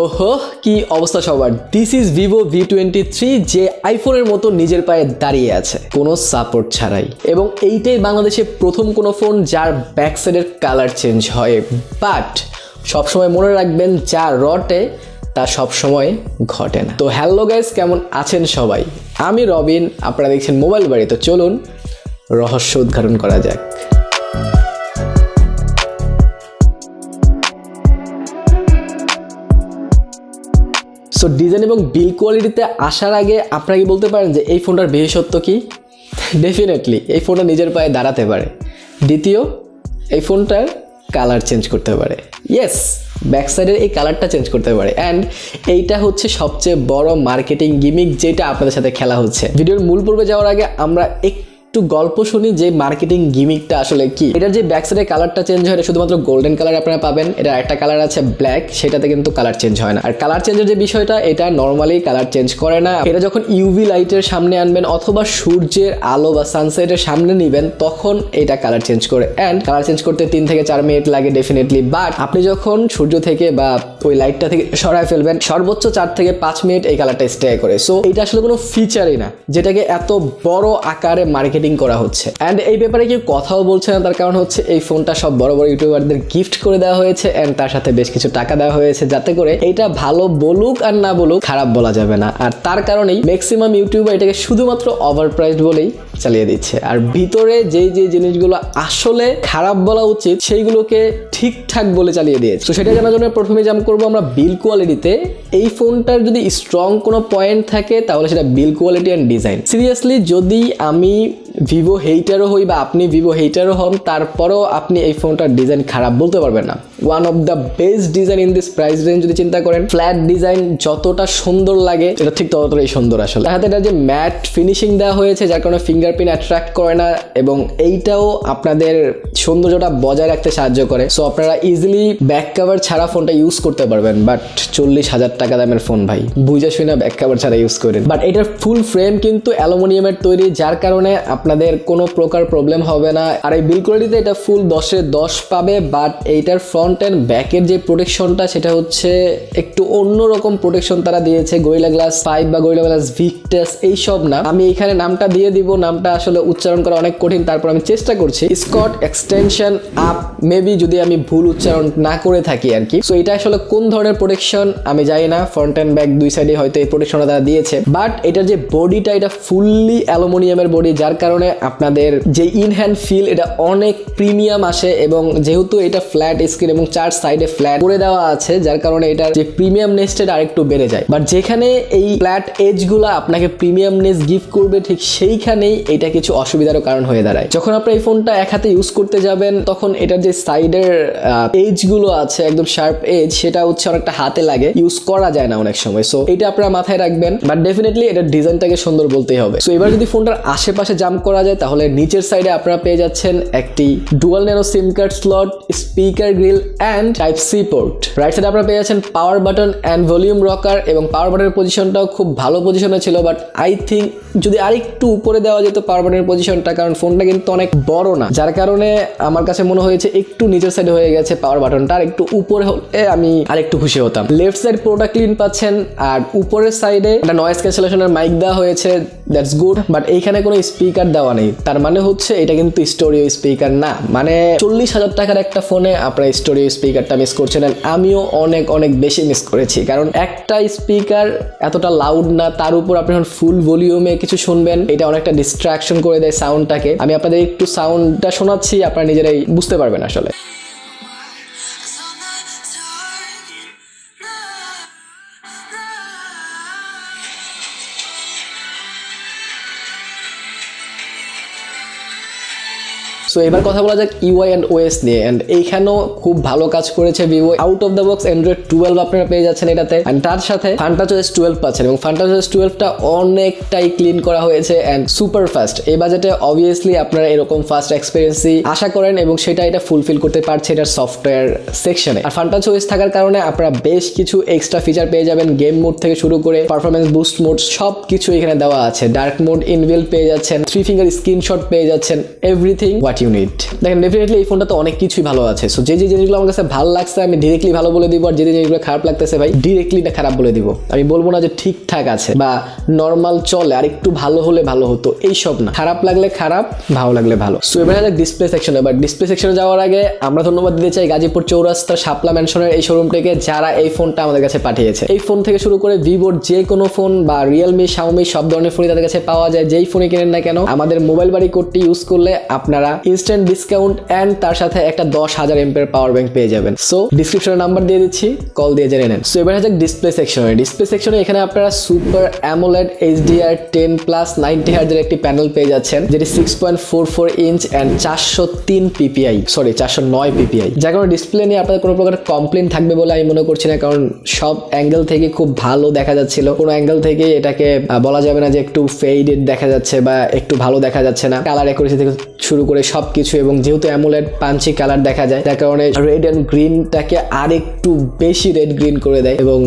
ওহো কি অবস্থা সবার, দিস ইজ ভিভো V23 যে আইফোনের মতো নিজের পায়ে দাঁড়িয়ে আছে কোনো সাপোর্ট ছাড়াই, এবং এইটাই বাংলাদেশে প্রথম কোনো ফোন যার ব্যাক সাইডের কালার চেঞ্জ হয়। বাট সবসময় মনে রাখবেন যা রটে তা সবসময় ঘটে না। তো হ্যালো গাইস, কেমন আছেন সবাই? আমি রবিন, আপনারা দেখছেন মোবাইল বাড়ি। তো চলুন রহস্য উদ্ঘাটন করা যাক। সো ডিজাইন এবং বিল কোয়ালিটিতে আসার আগে আপনারা কি বলতে পারেন যে এই ফোনটার বিশেষত্ব কি? ডেফিনেটলি এই ফোনটা নিজের পায়ে দাঁড়াতে পারে। দ্বিতীয়, এই ফোনটার কালার চেঞ্জ করতে পারে। ইয়েস, ব্যাক সাইডের এই কালারটা চেঞ্জ করতে পারে। অ্যান্ড এইটা হচ্ছে সবচেয়ে বড় মার্কেটিং গিমিক যেটা আপনাদের সাথে খেলা হচ্ছে। ভিডিওর মূল পর্বে যাওয়ার আগে আমরা একটু গল্প শুনি যে মার্কেটিং গিমিকটা আসলে কি। এটার যে ব্যাক সাইডের কালারটা চেঞ্জ হয় এটা শুধুমাত্র গোল্ডেন কালার আপনারা পাবেন। এটা একটা কালার আছে ব্ল্যাক, সেটাতে কিন্তু কালার চেঞ্জ হয় না। আর কালার চেঞ্জের যে বিষয়টা, এটা নর্মালি কালার চেঞ্জ করে না। এটা যখন ইউভি লাইটের সামনে আনবেন অথবা সূর্যের আলো বা সানসেটের সামনে নিবেন তখন এটা কালার চেঞ্জ করে। অ্যান্ড কালার চেঞ্জ করতে 3 থেকে 4 মিনিট লাগে ডেফিনেটলি। বাট আপনি যখন সূর্য থেকে বা ওই লাইটটা থেকে সরায় ফেলবেন সর্বোচ্চ 4 থেকে 5 মিনিট এই কালারটা স্টে করে। সো এটা আসলে কোনো ফিচারই না যেটাকে এত বড় আকারে মার্কেটিং করা হচ্ছে। অ্যান্ড এই ব্যাপারে কেউ কথাও বলছে না, তার কারণ হচ্ছে এই ফোনটা সব বড় বড় ইউটিউবারদের গিফট করে দেওয়া হয়েছে। অ্যান্ড তার সাথে বেশ কিছু টাকা দেওয়া হয়েছে যাতে করে এটা ভালো বলুক আর না বলুক খারাপ বলা যাবে না। আর তার কারণেই ম্যাক্সিমাম ইউটিউবার এটাকে শুধুমাত্র ওভার প্রাইসড বলেই চালিয়ে দিচ্ছে। আর ভিতরে যেই যে জিনিসগুলো আসলে খারাপ বলা উচিত সেইগুলোকে ঠিকঠাক বলে চালিয়ে দিয়েছে। তো সেটা জানার জন্য প্রথমে জাম্প করবো আমরা বিল কোয়ালিটিতে। এই ফোনটার যদি স্ট্রং কোনো পয়েন্ট থাকে তাহলে সেটা বিল কোয়ালিটি অ্যান্ড ডিজাইন। সিরিয়াসলি যদি আমি ভিভো হেইটারও হই বা আপনি ভিভো হেইটারও হন, তারপরেও আপনি এই ফোনটার ডিজাইন খারাপ বলতে পারবেন না। One of the best design in this price range যদি চিন্তা করেন। ফ্ল্যাট ডিজাইন যতটা সুন্দর লাগে এটা ঠিক ততটাই সুন্দর আসলে। তার সাথে এটা যে ম্যাট ফিনিশিং দেওয়া হয়েছে যার কারণে ফিঙ্গারপ্রিন্ট অ্যাট্রাক্ট করে না, এবং এইটাও আপনাদের সৌন্দর্যটা বজায় রাখতে সাহায্য করে। সো আপনারা ইজিলি ব্যাক কভার ছাড়া ফোনটা ইউজ করতে পারবেন। বাট 40,000 টাকা দামের ফোন ভাই, বুঝে শুনে ব্যাক কভার ছাড়া ইউজ করেন। বাট এটার ফুল ফ্রেম কিন্তু অ্যালুমিনিয়ামের তৈরি, যার কারণে আপনাদের কোনো প্রকার প্রবলেম হবে না। আর এই বিল কোয়ালিটিতে এটা ফুল 10-এ 10 পাবে। বাট এইটার ফ্রন্ট অ্যান্ড ব্যাকের যে প্রোটেকশনটা সেটা হচ্ছে একটু অন্যরকম প্রোটেকশন তারা দিয়েছে। গরিলা গ্লাস 5 বা গরিলা গ্লাস ভিক্টাস এইসব না, আমি এখানে নামটা দিয়ে দিব, নামটা আসলে উচ্চারণ করা অনেক কঠিন, তারপর আমি চেষ্টা করছি। স্কট এক্সটেনশন আপ, মেবি যদি আমি ভুল উচ্চারণ না করে থাকি আর কি। সো এটা আসলে কোন ধরনের প্রোটেকশন আমি জানি না, ফ্রন্ট অ্যান্ড ব্যাক দুই সাইডে হয়তো এই প্রোটেকশনটা তারা দিয়েছে। বাট এটার যে বডিটা এটা ফুললি অ্যালুমিনিয়ামের বডি, যার কারণে আপনাদের যে ইন হ্যান্ড ফিল এটা অনেক প্রিমিয়াম আসে। এবং যেহেতু এটা ফ্ল্যাট স্ক্রিন এবং 4 সাইডে ফ্ল্যাট করে দেওয়া আছে যার কারণে এটার যে প্রিমিয়ামনেস এটা আরেকটু বেড়ে যায়। বাট যেখানে এই ফ্ল্যাট এজ গুলা আপনাকে প্রিমিয়ামনেস গিফট করবে ঠিক সেইখানেই এটা কিছু অসুবিধারও কারণ হয়ে দাঁড়ায়। যখন আপনি এই ফোনটা এক হাতে ইউজ করতে যাবেন তখন এটার যে সাইডের এজ গুলো আছে একদম শার্প এজ, সেটা হচ্ছে অনেকটা হাতে লাগে, ইউজ করা যায় না অনেক সময়। সো এটা আপনারা মাথায় রাখবেন। বাট ডেফিনেটলি এটার ডিজাইনটাকে সুন্দর বলতেই হবে। সো এবার যদি ফোনটার আশেপাশে জাম্প করা যায় তাহলে নিচের সাইডে আপনারা পেয়ে যাচ্ছেন একটি dual nano SIM card slot, speaker grille and type C port. Right সাইডে আপনারা পেয়ে যাচ্ছেন power button and volume rocker, এবং পাওয়ার বাটনের পজিশনটাও খুব ভালো পজিশনে ছিল। বাট আই থিঙ্ক যদি আরেকটু উপরে দেওয়া যেত পাওয়ার বাটনের পজিশনটা, কারণ ফোনটা কিন্তু অনেক বড় না, যার কারণে আমার কাছে মনে হয়েছে একটু নিচের সাইডে হয়ে গেছে পাওয়ার বাটনটা। আর একটু উপরে হলে আমি আরেকটু খুশি হতাম। লেফট সাইড পুরোটা ক্লিন পাচ্ছেন, আর উপরের সাইডে একটা নয়েজ ক্যান্সেলেশনের মাইক দেওয়া হয়েছে, দ্যাটস গুড। বাট এইখানে কোনো স্পিকার দেওয়া নেই, তার মানে হচ্ছে এটা কিন্তু স্টোরিও স্পিকার না। মানে 40,000 টাকার একটা ফোনে আপনারা স্টোরিও স্পিকারটা মিস করছেন। আমিও অনেক অনেক বেশি মিস করেছি, কারণ একটা স্পিকার এতটা লাউড না, তার উপর আপনি যখন ফুল ভলিউমে কিছু শুনবেন এটা অনেকটা ডিস্ট্রাকশন করে দেয় সাউন্ডটাকে। আমি আপনাদের একটু সাউন্ডটা শোনাচ্ছি, আপনারা নিজেরাই বুঝতে পারবেন আসলে। সো এবার কথা বলা যাক ইউআই অ্যান্ড ওএস নিয়ে। অ্যান্ড এইখানেও খুব ভালো কাজ করেছে Vivo. Out of the box Android 12 আপনারা পেয়ে যাচ্ছেন এটাতে, অ্যান্ড তার সাথে FunTouchOS 12 পাচ্ছেন, এবং FunTouchOS 12টা অনেকটাই ক্লিন করা হয়েছে অ্যান্ড সুপার ফাস্ট। এই বাজেটে অবভিয়াসলি আপনারা এরকম ফাস্ট এক্সপিরিয়েন্সই আশা করেন, এবং সেটা এটা ফুলফিল করতে পারছে এটার সফটওয়্যার সেকশনে। আর FunTouchOS থাকার কারণে আপনারা বেশ কিছু এক্সট্রা ফিচার পেয়ে যাবেন, গেম মোড থেকে শুরু করে পারফরমেন্স বুস্ট মোড সব কিছু এখানে দেওয়া আছে। ডার্ক মোড ইনবিল্ট পেয়ে যাচ্ছেন, 3 ফিঙ্গার স্ক্রিনশট পেয়ে যাচ্ছেন, এভরিথিং হোয়াট ইউ ইউনিট। দেখেন ডেফিনেটলি এই ফোনটা তো অনেক কিছুই ভালো আছে। সো যে জিনিসগুলো আমার কাছে ভালো লাগছে আমি ডিরেক্টলি ভালো বলে দিব, আর যে জিনিসগুলো খারাপ লাগতেছে ভাই ডিরেক্টলি এটা খারাপ বলে দিব। আমি বলবো না যে ঠিকঠাক আছে বা নর্মাল চলে আর একটু ভালো হলে ভালো হতো, এইসব না। খারাপ লাগলে খারাপ, ভালো লাগলে ভালো। সো এবার ডিসপ্লে সেকশনে। বাট ডিসপ্লে সেকশনে যাওয়ার আগে আমরা ধন্যবাদ দিতে চাই গাজীপুর চৌরাস্তা শাপলা ম্যানশনের এই শোরুমটিকে, যারা এই ফোনটা আমাদের কাছে পাঠিয়েছে। এই ফোন থেকে শুরু করে ভিভোর যে কোনো ফোন বা রিয়েলমি, শাওমি সব ধরনের ফোনই তাদের কাছে পাওয়া যায়। যেই ফোনে কিনেন না কেন আমাদের মোবাইল বাড়ি কোডটি ইউজ করলে আপনারা ইনস্ট্যান্ট ডিসকাউন্ট এন্ড তার সাথে একটা 10,000 এমপিএর পাওয়ার ব্যাংক পেয়ে যাবেন। সো ডিসক্রিপশনে নাম্বার দিয়ে দিচ্ছি, কল দিয়ে জেনে নেন। সো এবার হচ্ছে ডিসপ্লে সেকশনে। ডিসপ্লে সেকশনে এখানে আপনারা সুপার অ্যামোলেড HDR 10+ 90 হার্জের একটি প্যানেল পেয়ে যাচ্ছেন, যেটি 6.44 inch and 403 PPI, sorry 409 PPI। যার কারণে ডিসপ্লে নিয়ে আপনাদের কোনো প্রকার কমপ্লেন থাকবে বলে আমি মনে করছি না, কারণ সব অ্যাঙ্গেল থেকে খুব ভালো দেখা যাচ্ছিল। কোনো অ্যাঙ্গেল থেকে এটাকে বলা যাবে না যে একটু ফেডেড দেখা যাচ্ছে বা একটু ভালো দেখা যাচ্ছে না। কালার অ্যাকুরেসি থেকে শুরু করে সবকিছু, এবং যেহেতু অ্যামোলেড পাঞ্চি কালার দেখা যায় যার কারণে রেড এন্ড গ্রিনটাকে আর একটু বেশি রেড গ্রিন করে দেয় এবং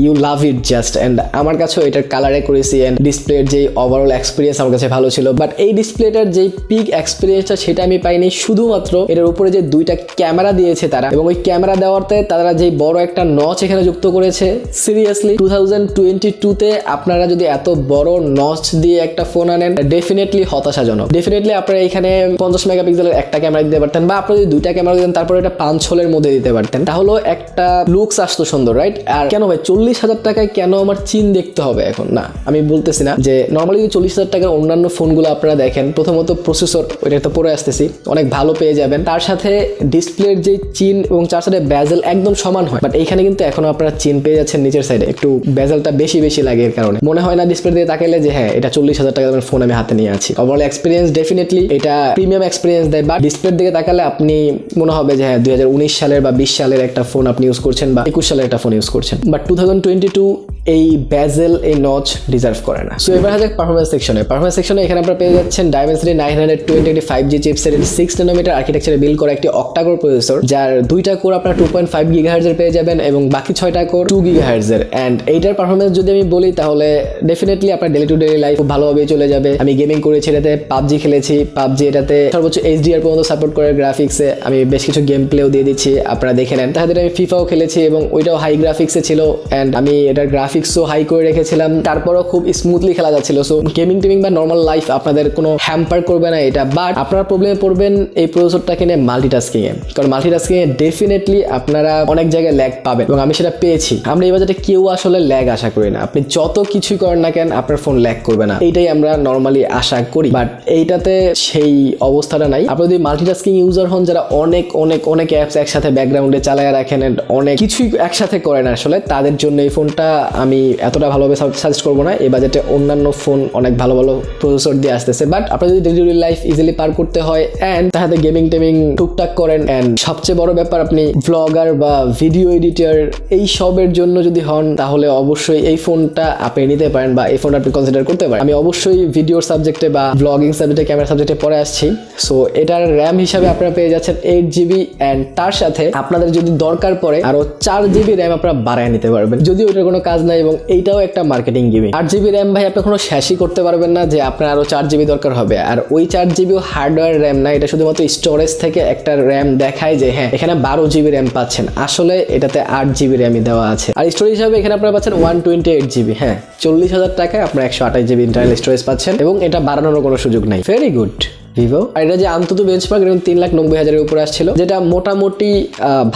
you love it just. And আমার কাছেও এটার কালার অ্যাকুরেসি এন্ড ডিসপ্লের যে ওভারঅল এক্সপিরিয়েন্স আমার কাছে ভালো ছিল। বাট এই ডিসপ্লেটার যে পিক এক্সপিরিয়েন্সটা সেটা আমি পাইনি, শুধুমাত্র এটার উপরে যে দুইটা ক্যামেরা দিয়েছে তারা, এবং ওই ক্যামেরা দেওয়াতে তারা যে বড় একটা নচ এখানে যুক্ত করেছে। সিরিয়াসলি 2022-তে আপনারা যদি এত বড় নচ দিয়ে একটা ফোন আনেন ডেফিনেটলি হতাশাজনক। ডেফিনেটলি আপনারা এখানে 50 মেগাপিক্সেলের একটা ক্যামেরা দিতে পারতেন, বা আপনারা যদি দুইটা ক্যামেরা দিতেন তারপরে এটা 5 হোলের মধ্যে দিতে পারতেন, তাহলে একটা লুকস আসতো সুন্দর, রাইট? আর কেন ভাই 40,000 টাকায় কেন আমার চিন দেখতে হবে এখন? না, আমি বলতেছি না যে নর্মালি যদি 40,000 টাকার অন্যান্য ফোনগুলো আপনারা দেখেন, প্রথমত প্রসেসর, ওইটা তো পরে আসতেছি, অনেক ভালো পেয়ে যাবেন। তার সাথে ডিসপ্লের যে চিন এবং চার সাইডে বেজেল একদম সমান হয়, বাট এইখানে কিন্তু এখনো আপনারা চিন পেয়ে যাচ্ছেন নিচের সাইডে, একটু বেজেলটা বেশি লাগে। এর কারণে মনে হয় না ডিসপ্লে দিয়ে তাকাইলে যে হ্যাঁ এটা 40,000 টাকার ফোন আমি হাতে নিয়ে আছি। ওভারঅল এক্সপিরিয়েন্স ডেফিনেটলি এটা প্রিমিয়াম এক্সপিরিয়েন্স দেয়, বাট ডিসপ্লের দিকে তাকালে আপনি মনে হবে যে হ্যাঁ 2019 সালের বা 20 সালের একটা ফোন আপনি ইউজ করছেন বা 21 সালের একটা ফোন ইউজ করছেন। বাট 2022 এই বেজেল, এই নচ ডিজার্ভ করে না। সো এবার হাজার পারফরমেন্স সেকশনে। পারফরমেন্স সেকশনে এখানে আপনারা পেয়ে যাচ্ছেন DIMENSITY 920 একটি 5G চিপসেট, 6 ন্যানোমিটার আর্কিটেকচারে বিল্ড করা একটি অক্টা-কোর প্রসেসর, যার দুইটা কোর আপনারা 2.5 GHz এর পেয়ে যাবেন এবং বাকি 6টা কোর 2 GHz এর। এন্ড এইটার পারফরমেন্স যদি আমি বলি তাহলে ডেফিনেটলি আপনার ডেলি টু ডেলি লাইফ খুব ভালোভাবে চলে যাবে। আমি গেমিং করেছি এটাতে, পাবজি খেলেছি, পাবজি এটাতে সর্বোচ্চ HDR পর্যন্ত সাপোর্ট করে গ্রাফিক্সে। আমি বেশ কিছু গেম প্লেও দিয়ে দিচ্ছি, আপনারা দেখে নেন। তাহলে আমি ফিফাও খেলেছি এবং ওইটাও হাই গ্রাফিক্সে ছিল, এন্ড আমি এটার গ্রাফিক্সও হাই করে রেখেছিলাম, তারপরও খুব স্মুথলি খেলা যাচ্ছিল। সো গেমিং টেমিং বা নর্মাল লাইফ আপনাদের কোনো হ্যাম্পার করবে না এটা। বাট আপনারা প্রবলেমে পড়বেন এই প্রসেসরটা কিনে মাল্টিটাস্কিং এ, কারণ মাল্টিটাস্কিং এ ডেফিনেটলি আপনারা অনেক জায়গায় ল্যাগ পাবেন এবং আমি সেটা পেয়েছি। আমরা এই বাজেটে কেউ আসলে ল্যাগ আশা করি না, আপনি যত কিছুই করেন না কেন আপনার ফোন ল্যাগ করবে না, এইটাই আমরা নর্মালি আশা করি। বাট এইটাতে সেই অবস্থাটা নাই। আপনি যদি মাল্টিটাস্কিং ইউজার হন, যারা অনেক অনেক অনেক অ্যাপস একসাথে ব্যাকগ্রাউন্ডে চালায় রাখেন, অনেক কিছুই একসাথে করেন, আসলে তাদের জন্য এই ফোনটা আমি এতটা ভালোভাবে সাজেস্ট করবো না। এই বাজেটে অন্যান্য ফোন অনেক ভালো ভালো প্রসেসর দিয়ে আসতেছে, বাট আপনার যদি ডেইলি লাইফ ইজিলি পার করতে হয় এন্ড তার সাথে গেমিং টেমিং টুকটাক করেন, এন্ড সবচেয়ে বড় ব্যাপার আপনি ব্লগার বা ভিডিও এডিটর এই সবের জন্য যদি হন, তাহলে অবশ্যই এই ফোনটা আপনি নিতে পারেন বা এই ফোনটা আপনি কনসিডার করতে পারেন। আমি অবশ্যই ভিডিওর সাবজেক্টে বা ব্লগিং সাবজেক্টে, ক্যামেরা সাবজেক্টে পরে আসছি। সো এটার র্যাম হিসাবে আপনারা পেয়ে যাচ্ছেন 8GB, এন্ড তার সাথে আপনাদের যদি দরকার পড়ে আরো 4GB র্যাম আপনারা বাড়ায় নিতে পারবেন, যদিও ওইটার কোনো কাজ নাই এবং এইটাও একটা মার্কেটিং গিমিক। 8GB র্যাম ভাই আপনি কোনো শেষই করতে পারবেন না যে আপনার আরো 4GB দরকার হবে, আর ওই 4GB হার্ডওয়্যার র্যাম না, এটা শুধুমাত্র স্টোরেজ থেকে একটা র্যাম দেখায় যে হ্যাঁ এখানে 12GB র্যাম পাচ্ছেন, আসলে এটাতে 8GB র্যামই দেওয়া আছে। আর স্টোরেজ হিসাবে এখানে আপনারা পাচ্ছেন 128GB। হ্যাঁ 40,000 টাকায় আপনারা 128GB ইন্টারনাল স্টোরেজ পাচ্ছেন এবং এটা বাড়ানোর কোনো সুযোগ নাই। Very good Vivo. আর এটা যে আন্তত বেঞ্চমার্ক এরকম 3,90,000 উপরে আসছিল, যেটা মোটামুটি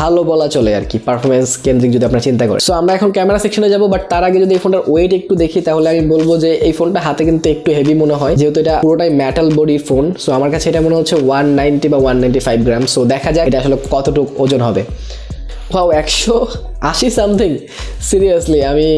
ভালো বলা চলে আর কি, পারফরমেন্স কেন্দ্রিক যদি আপনারা চিন্তা করেন। সো আমরা এখন ক্যামেরা সেকশনে যাবো, বাট তার আগে যদি এই ফোনটার ওয়েট একটু দেখি তাহলে আমি বলবো যে এই ফোনটা হাতে কিন্তু একটু হেভি মনে হয়, যেহেতু এটা পুরোটাই মেটাল বডির ফোন। সো আমার কাছে এটা মনে হচ্ছে 190 বা 195 গ্রাম। সো দেখা যাক এটা আসলে কতটুকু ওজন হবে। Wow 180 something. সিরিয়াসলি আমি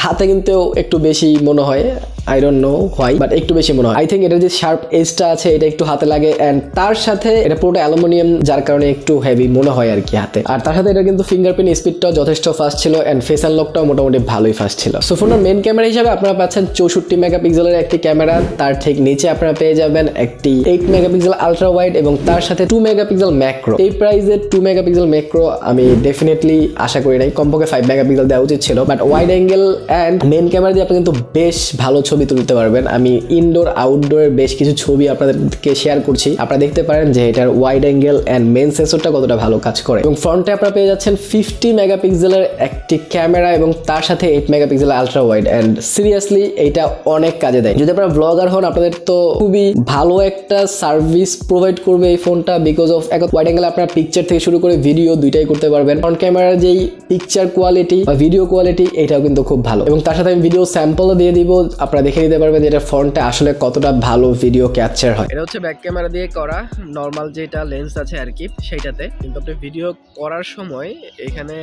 হাতে কিন্তু একটু বেশি মনে হয়, I don't know why, but একটু বেশি মনে হয়। আই থিঙ্ক এটা যে শার্প এজটা আছে এটা একটু হাতে লাগে, এন্ড তার সাথে এটা পুরোটা অ্যালুমিনিয়াম, যার কারণে একটু হেভি মনে হয় আর কি হাতে। আর তার সাথে এটা কিন্তু ফিঙ্গারপ্রিন্ট স্পিডটাও যথেষ্ট ফাস্ট ছিল, এন্ড ফেস আনলকটাও মোটামুটি ভালোই ফাস্ট ছিল। সো ফোনের মেন ক্যামেরা হিসাবে আপনারা পাচ্ছেন 64 মেগাপিক্সেলের একটি ক্যামেরা, তার ঠিক নিচে আপনারা পেয়ে যাবেন একটি 8 মেগাপিক্সেল আলট্রা ওয়াইড এবং তার সাথে 2 মেগাপিক্সেল ম্যাক্রো। এই প্রাইসে 2 মেগাপিক্সেল ম্যাক্রো আমি ডেফিনেটলি আশা করি নাই, কমপক্ষে 5 মেগাপিক্সেল দেওয়া উচিত ছিল। But wide angle and main camera দিয়ে আপনি কিন্তু বেশ ভালো ছবি ছবি তুলতে পারবেন। আমি ইনডোর আউটডোরের বেশ কিছু ছবি আপনাদেরকে শেয়ার করছি, আপনারা দেখতে পারেন যে এটার ওয়াইড অ্যাঙ্গেল অ্যান্ড মেইন সেন্সরটা কতটা ভালো কাজ করে। এবং ফ্রন্টে আপনারা পেয়ে যাচ্ছেন 50 মেগাপিক্সেলের একটি ক্যামেরা এবং তার সাথে 8 মেগাপিক্সেলের আলট্রা ওয়াইড, অ্যান্ড সিরিয়াসলি এটা অনেক কাজে দেয়। যদি আপনারা ব্লগার হন আপনাদের তো খুবই ভালো একটা সার্ভিস প্রোভাইড করবে এই ফোনটা, বিকজ অফ এক ওয়াইড অ্যাঙ্গেল আপনারা পিকচার থেকে শুরু করে ভিডিও দুইটাই করতে পারবেন। ফ্রন্ট ক্যামেরার যেই পিকচার কোয়ালিটি বা ভিডিও কোয়ালিটি এটাও কিন্তু খুব ভালো, এবং তার সাথে আমি ভিডিও স্যাম্পলও দিয়ে দিব, আপনারা দেখে নিতে পারবেন যে এটা ফ্রন্টে আসলে কতটা ভালো ভিডিও ক্যাপচার হয়। এটা হচ্ছে ব্যাক ক্যামেরা দিয়ে করা নর্মাল যেটা লেন্স আছে আর কি সেইটাতে, কিন্তু আপনি ভিডিও করার সময় এখানে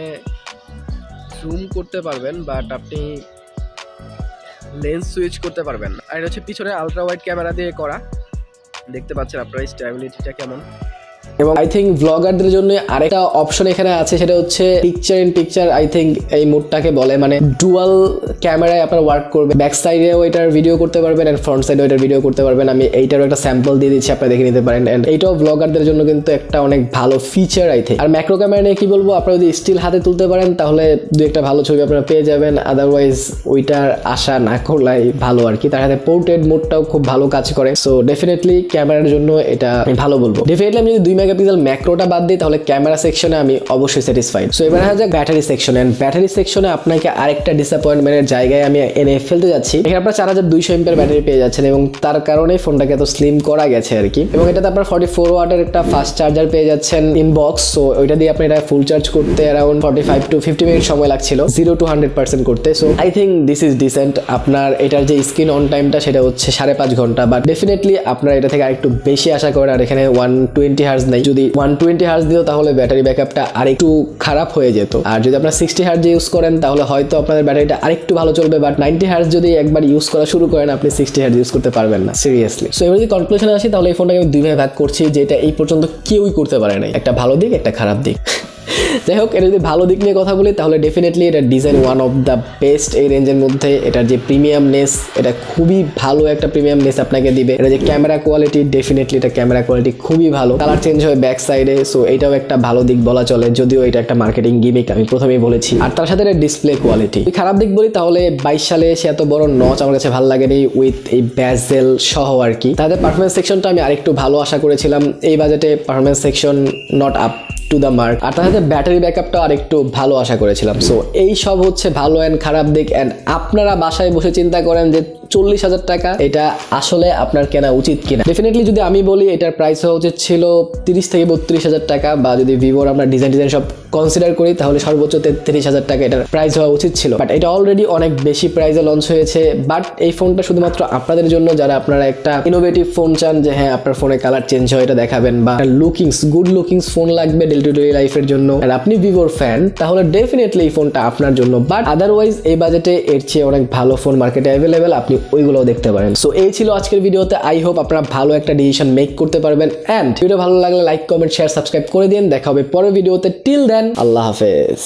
জুম করতে পারবেন বাট আপনি লেন্স সুইচ করতে পারবেন না। আর এটা হচ্ছে পিছনে আলট্রা ওয়াইড ক্যামেরা দিয়ে করা, দেখতে পাচ্ছেন আপনারা স্টেবিলিটিটা কেমন। এবং আই থিঙ্ক ব্লগারদের জন্য আরেকটা অপশন এখানে আছে, সেটা হচ্ছে picture in picture. I think এই মোডটাকে বলে, মানে ডুয়াল ক্যামেরায় আপনার ওয়ার্ক করবে, ব্যাক সাইডেও এটার ভিডিও করতে পারবেন এন্ড ফ্রন্ট সাইডেও এটার ভিডিও করতে পারবেন। আমি এইটারও একটা স্যাম্পল দিয়ে দিচ্ছি, আপনারা দেখে নিতে পারেন। এন্ড এইটাও ব্লগারদের জন্য কিন্তু একটা অনেক ভালো ফিচার আই থিঙ্ক। আর ম্যাক্রো ক্যামেরা নিয়ে কি বলবো, আপনারা যদি স্টিল হাতে তুলতে পারেন তাহলে দু একটা ভালো ছবি আপনারা পেয়ে যাবেন, আদারওয়াইজ ওইটার আশা না করলাই ভালো আর কি। তার সাথে পোর্ট্রেট মোডটাও খুব ভালো কাজ করে, সো ডেফিনেটলি ক্যামেরার জন্য এটা আমি ভালো বলবো। ডেফিনেটলি আমি যদি 2 মেগাপিক্সেল ম্যাক্রোটা বাদ দিই তাহলে ক্যামেরা সেকশনে আমি অবশ্যই স্যাটিসফাইড। সো এবার আসা যাক ব্যাটারি সেকশনে। এন্ড ব্যাটারি সেকশনে আপনাকে আরেকটা ডিসঅ্যাপয়েন্টমেন্টের জায়গায় আমি এনে ফেলতে যাচ্ছি। এখানে আপনারা 4200 এমপিআর ব্যাটারি পেয়ে যাচ্ছেন, এবং তার কারণে ফোনটাকে এত স্লিম করা গেছে আর কি। এবং এটাতে আপনার 44 ওয়াটের একটা ফাস্ট চার্জার পেয়ে যাচ্ছেন ইনবক্স, সো ওইটা দিয়ে আপনি এটা ফুল চার্জ করতে অ্যারাউন্ড 45 to 50 মিনিট সময় লাগছিল 0 to 100% করতে। So I think this is dissent. আপনার এটার যে স্ক্রিন অন টাইমটা সেটা হচ্ছে 5.5 ঘন্টা, বাট ডেফিনেটলি আপনারা এটা থেকে আরেকটু বেশি আশা করেন। আর এখানে 120 হার্জ নাই, যদি 120 হার্জ দিও তাহলে ব্যাটারি ব্যাকআপটা আরেকটু খারাপ হয়ে যেত। আর যদি আপনারা 60 হার্জ ইউজ করেন তাহলে হয়তো আপনাদের ব্যাটারিটা আরেকটু ভালো চলবে, বাট 90 হার্জ যদি একবার ইউজ করা শুরু করেন আপনি 60 হার্জ ইউজ করতে পারবেন না সিরিয়াসলি। সো এবার যদি কনক্লুশনে আসি তাহলে এই ফোনটাকে আমি 2 ভাগে ভাগ করছি, যেটা এই পর্যন্ত কেউই করতে পারে নাই। একটা ভালো দিক, একটা খারাপ দিক। যাই হোক, এটা যদি ভালো দিক নিয়ে কথা বলি তাহলে ডেফিনেটলি এটা design one of the best এই রেঞ্জের মধ্যে। এটার যে প্রিমিয়ামনেস, এটা খুবই ভালো একটা প্রিমিয়ামনেস আপনাকে দিবে। এটা যে ক্যামেরা কোয়ালিটি, ডেফিনেটলি এটা ক্যামেরা কোয়ালিটি খুবই ভালো। কালার চেঞ্জ হয় ব্যাক সাইডে, সো এটাও একটা ভালো দিক বলা চলে, যদিও এটা একটা মার্কেটিং গিমিক আমি প্রথমেই বলেছি। আর তার সাথে এটা ডিসপ্লে কোয়ালিটি। খারাপ দিক বলি তাহলে 22 সালে সে এত বড় নচ আমার কাছে ভালো লাগেনি উইথ এই ব্যাজেল সহ আর কি। তাদের পারফরমেন্স সেকশনটা আমি আরেকটু ভালো আশা করেছিলাম, এই বাজেটে performance section not up to the mark. আর তার সাথে ব্যাটারি ব্যাকআপটা আরেকটু ভালো আশা করেছিলাম। সো এই সব হচ্ছে ভালো অ্যান্ড খারাপ দিক। অ্যান্ড আপনারা বাসায় বসে চিন্তা করেন যে 40,000 টাকা এটা আসলে আপনার কেনা উচিত কিনা। ডেফিনেটলি যদি আমি বলি এটার প্রাইস হওয়া উচিত ছিল 30 থেকে 32,000 টাকা, বা যদি ভিভোর আমরা ডিজাইন সব কনসিডার করি তাহলে সর্বোচ্চ 33,000 টাকা এটার প্রাইস হওয়া উচিত ছিল। বাট এটা অলরেডি অনেক বেশি প্রাইসে লঞ্চ হয়েছে। বাট এই ফোনটা শুধুমাত্র আপনাদের জন্য যারা আপনারা একটা ইনোভেটিভ ফোন চান, যে হ্যাঁ আপনার ফোনে কালার চেঞ্জ হয় এটা দেখাবেন, বা গুড লুকিংস ফোন লাগবে ডেলি টু ডেলি লাইফের জন্য, আর আপনি ভিভোর ফ্যান, তাহলে ডেফিনেটলি এই ফোনটা আপনার জন্য। বাট আদারওয়াইজ এই বাজেটে এর চেয়ে অনেক ভালো ফোন মার্কেটে অ্যাভেলেবেল, আপনি ওইগুলোও দেখতে পারেন। সো এই ছিল আজকের ভিডিওতে। আই হোপ আপনারা ভালো একটা ডিসিশন মেক করতে পারবেন। এন্ড ভিডিও ভালো লাগলে লাইক, কমেন্ট, শেয়ার, সাবস্ক্রাইব করে দিন। দেখা হবে পরের ভিডিওতে। টিল দেন, আল্লাহ হাফেজ।